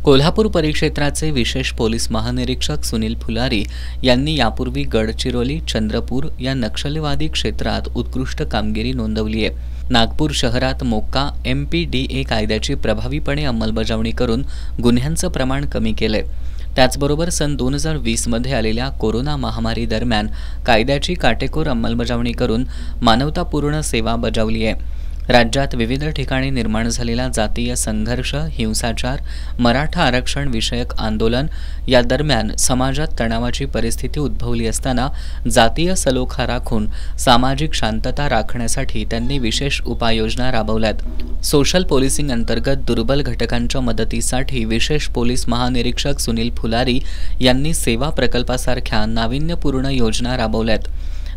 कोल्हापूर परिक्षेत्राचे विशेष पोलीस महानिरीक्षक सुनील फुलारी यांनी यापूर्वी गडचिरोली, चंद्रपूर या नक्षलवादी क्षेत्रात उत्कृष्ट कामगिरी नोंदवली आहे। नागपूर शहरात मोक्का MPDA कायद्याची प्रभावीपणे अंमलबजावणी करून गुन्ह्यांचं प्रमाण कमी केलंय। त्याचबरोबर सन 2020 मध्ये आलेल्या कोरोना महामारी दरम्यान कायद्याची काटेकोर अंमलबजावणी करून मानवतापूर्ण सेवा बजावली आहे। राज्यात विविध ठिकाणी निर्माण झालेला जातीय संघर्ष, हिंसाचार, मराठा आरक्षण विषयक आंदोलन या दरम्यान समाजात तणावाची परिस्थिती उद्भवली असताना जातीय सलोखा राखून सामाजिक शांतता राखण्यासाठी त्यांनी विशेष उपाययोजना राबवल्यात। सोशल पोलिसिंग अंतर्गत दुर्बल घटकांच्या मदतीसाठी विशेष पोलीस महानिरीक्षक सुनील फुलारी यांनी सेवा प्रकल्पासारख्या नाविन्यपूर्ण योजना राबवल्यात।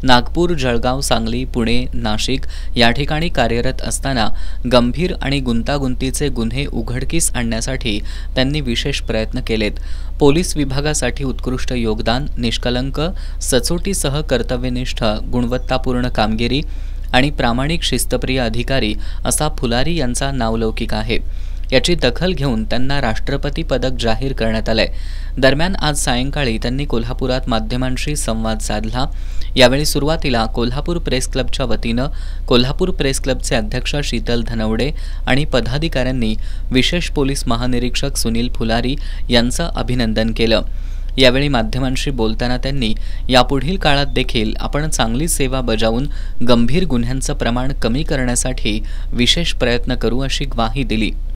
नागपूर, जळगाव, सांगली, पुणे, नाशिक या ठिकाणी कार्यरत असताना गंभीर आणि गुंतागुंतीचे गुन्हे उघडकीस आणण्यासाठी त्यांनी विशेष प्रयत्न केलेत। पोलीस विभागासाठी उत्कृष्ट योगदान, निष्कलंक, सचोटीसह कर्तव्यनिष्ठ, गुणवत्तापूर्ण कामगिरी आणि प्रामाणिक शिस्तप्रिय अधिकारी असा फुलारी यांचा नावलौकिक आहे। याची दखल घेऊन त्यांना राष्ट्रपती पदक जाहीर करण्यात आले। दरम्यान आज सायंकाळी त्यांनी कोल्हापुरात माध्यमांशी संवाद साधला। यावेळी सुरुवातीला कोल्हापूर प्रेस क्लबच्या वतीनं कोल्हापूर प्रेस क्लबचे अध्यक्ष शीतल धनवडे आणि पदाधिकाऱ्यांनी विशेष पोलीस महानिरीक्षक सुनील फुलारी यांचं अभिनंदन केलं। यावेळी माध्यमांशी बोलताना त्यांनी यापुढील काळात देखील आपण चांगली सेवा बजावून गंभीर गुन्ह्यांचं प्रमाण कमी करण्यासाठी विशेष प्रयत्न करू अशी ग्वाही दिली।